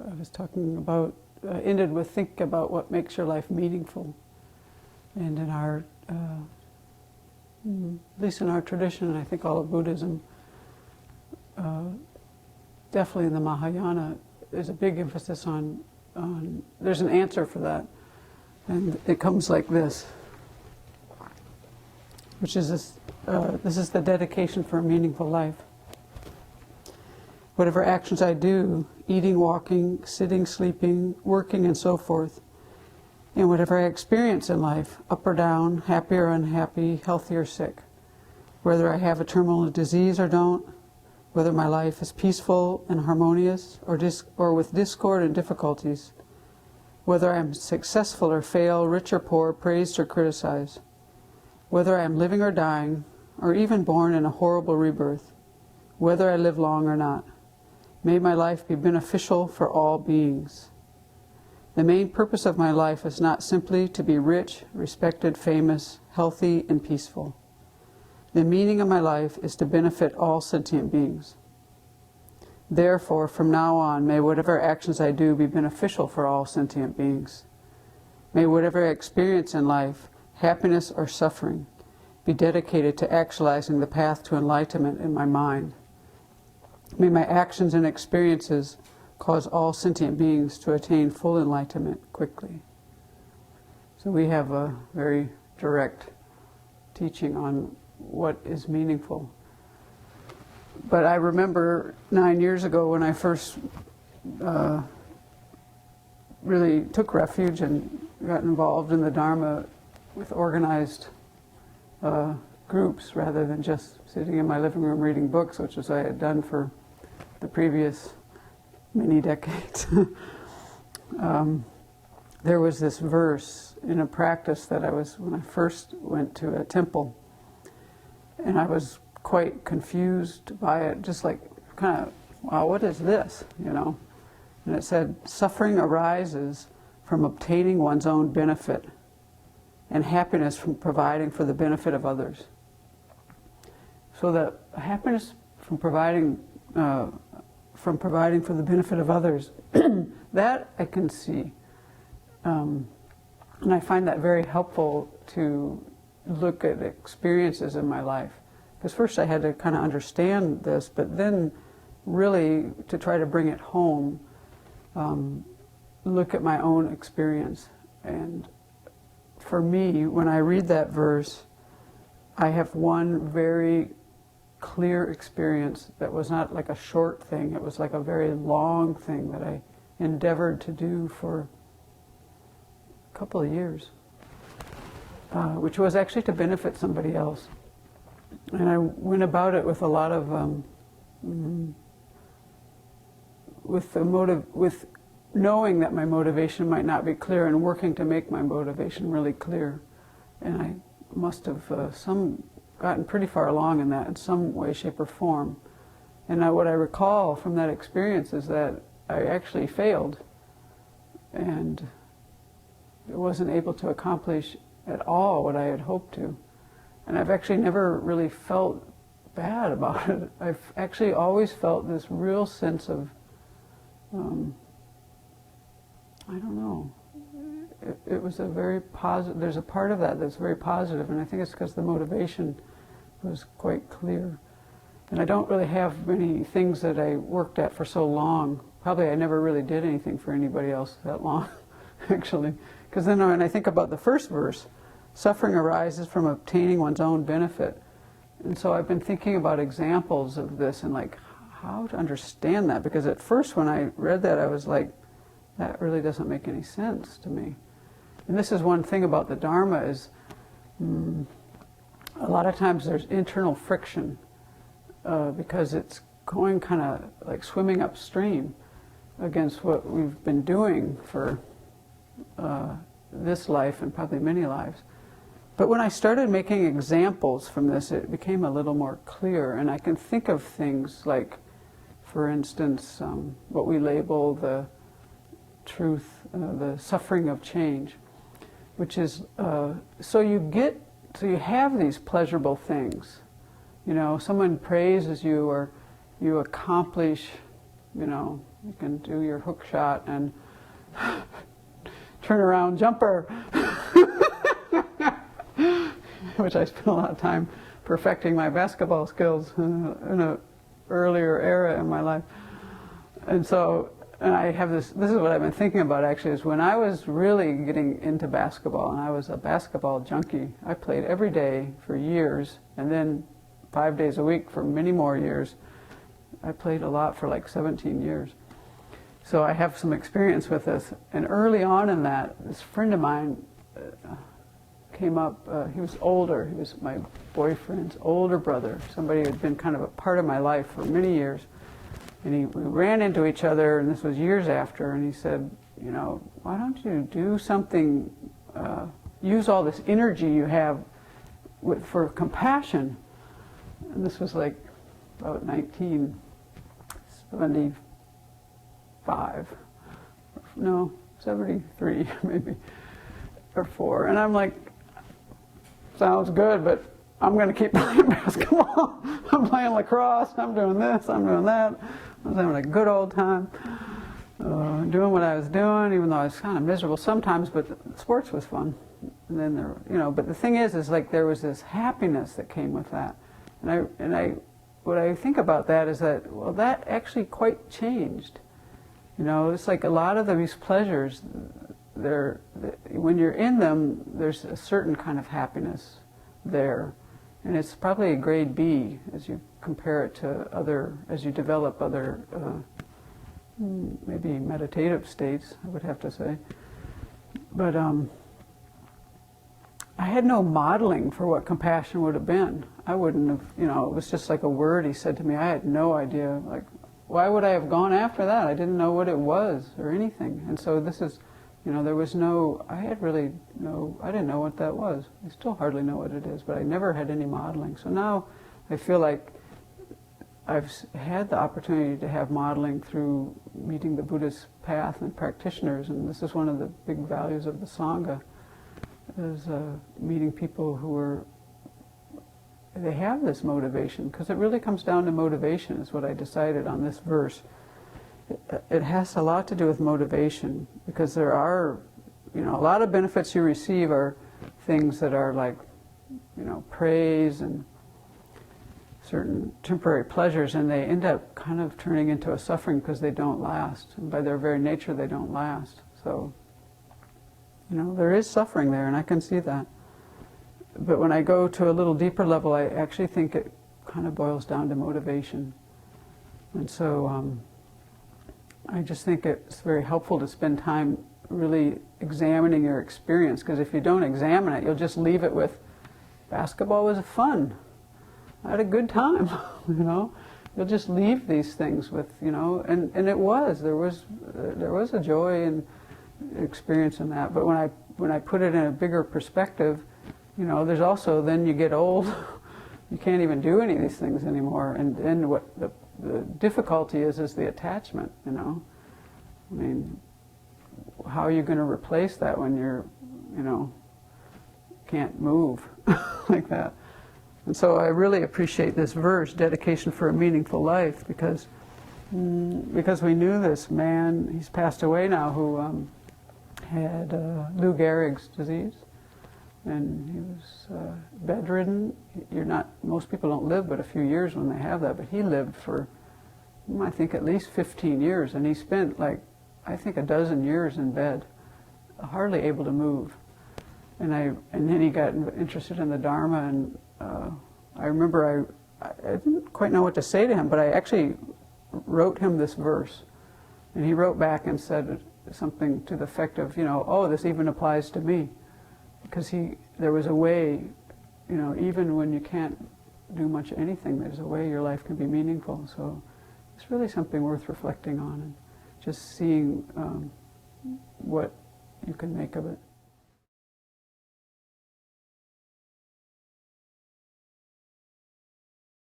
I was talking about, ended with think about what makes your life meaningful. And in our, at least in our tradition, and I think all of Buddhism, definitely in the Mahayana, there's a big emphasis on there's an answer for that. And it comes like this, which is this is the dedication for a meaningful life. Whatever actions I do, eating, walking, sitting, sleeping, working, and so forth, and whatever I experience in life, up or down, happy or unhappy, healthy or sick, whether I have a terminal disease or don't, whether my life is peaceful and harmonious or with discord and difficulties, whether I am successful or fail, rich or poor, praised or criticized, whether I am living or dying, or even born in a horrible rebirth, whether I live long or not. May my life be beneficial for all beings. The main purpose of my life is not simply to be rich, respected, famous, healthy, and peaceful. The meaning of my life is to benefit all sentient beings. Therefore, from now on, may whatever actions I do be beneficial for all sentient beings. May whatever I experience in life, happiness or suffering, be dedicated to actualizing the path to enlightenment in my mind. May my actions and experiences cause all sentient beings to attain full enlightenment quickly. So we have a very direct teaching on what is meaningful. But I remember 9 years ago when I first really took refuge and got involved in the Dharma with organized groups rather than just sitting in my living room reading books, which was I had done for the previous many decades. There was this verse in a practice that I was, when I first went to a temple, and I was quite confused by it, just like kind of, wow, what is this, you know? And it said, suffering arises from obtaining one's own benefit, and happiness from providing for the benefit of others. So that happiness from providing for the benefit of others, that I can see. And I find that very helpful to look at experiences in my life. Because first I had to kind of understand this, but then really to try to bring it home, look at my own experience. And for me, when I read that verse, I have one very clear experience that was not like a short thing, it was like a very long thing that I endeavored to do for a couple of years, which was actually to benefit somebody else. And I went about it with a lot of, with knowing that my motivation might not be clear and working to make my motivation really clear. And I must have gotten pretty far along in that in some way, shape, or form. And what I recall from that experience is that I actually failed and wasn't able to accomplish at all what I had hoped to. And I've actually never really felt bad about it. I've actually always felt this real sense of, I don't know, it was a very positive, there's a part of that that's very positive, and I think it's because the motivation was quite clear. And I don't really have many things that I worked at for so long. Probably I never really did anything for anybody else that long, actually. Because then when I think about the first verse, suffering arises from obtaining one's own benefit. And so I've been thinking about examples of this and like how to understand that. Because at first when I read that, I was like, that really doesn't make any sense to me. And this is one thing about the Dharma is a lot of times there's internal friction because it's going kind of like swimming upstream against what we've been doing for this life and probably many lives. But when I started making examples from this, it became a little more clear, and I can think of things like, for instance, what we label the truth, the suffering of change, which is, so you have these pleasurable things. You know, someone praises you or you accomplish You know, you can do your hook shot and turn around jumper, which I spent a lot of time perfecting my basketball skills in an earlier era in my life. And so, and I have this is what I've been thinking about actually, is when I was really getting into basketball, and I was a basketball junkie. I played every day for years, and then 5 days a week for many more years. I played a lot for like 17 years. So I have some experience with this. And early on in that, this friend of mine came up. He was older. He was my boyfriend's older brother, somebody who had been kind of a part of my life for many years. And we ran into each other, and this was years after, and he said, you know, why don't you do something, use all this energy you have for compassion. And this was like about 1975. No, 73 maybe, or 4. And I'm like, sounds good, but I'm going to keep playing basketball. I'm playing lacrosse, I'm doing this, I'm doing that. I was having a good old time doing what I was doing, even though I was kind of miserable sometimes, but sports was fun. And then there, you know, but the thing is like there was this happiness that came with that. What I think about that is that, well, that actually quite changed. You know, it's like a lot of these pleasures, when you're in them, there's a certain kind of happiness there. And it's probably a grade B as you compare it to as you develop other, maybe meditative states, I would have to say. But I had no modeling for what compassion would have been. I wouldn't have, you know, it was just like a word he said to me. I had no idea, like, why would I have gone after that? I didn't know what it was or anything. And so this is, you know, there was no, I didn't know what that was. I still hardly know what it is, but I never had any modeling. So now I feel like I've had the opportunity to have modeling through meeting the Buddhist path and practitioners, and this is one of the big values of the Sangha, is meeting people who they have this motivation, because it really comes down to motivation, is what I decided on this verse. It has a lot to do with motivation, because there are, you know, a lot of benefits you receive are things that are like, you know, praise and certain temporary pleasures, and they end up kind of turning into a suffering because they don't last, and by their very nature they don't last. So, you know, there is suffering there, and I can see that. But when I go to a little deeper level, I actually think it kind of boils down to motivation. And so I just think it's very helpful to spend time really examining your experience, because if you don't examine it, you'll just leave it with, basketball was fun. I had a good time, you know. You'll just leave these things with, you know, and there was a joy and experience in that. But when I put it in a bigger perspective, you know, there's also, then you get old, you can't even do any of these things anymore. And what the difficulty is the attachment, you know. I mean, how are you going to replace that when you're, you know, can't move like that? And so I really appreciate this verse, dedication for a meaningful life, because we knew this man, he's passed away now, who had Lou Gehrig's disease, and he was bedridden. Most people don't live but a few years when they have that, but he lived for, I think, at least 15 years, and he spent like, I think, a dozen years in bed, hardly able to move. And then he got interested in the Dharma, and I remember I didn't quite know what to say to him, but I actually wrote him this verse, and he wrote back and said something to the effect of, you know, oh, this even applies to me, because there was a way, you know, even when you can't do much of anything, there's a way your life can be meaningful. So it's really something worth reflecting on, and just seeing what you can make of it.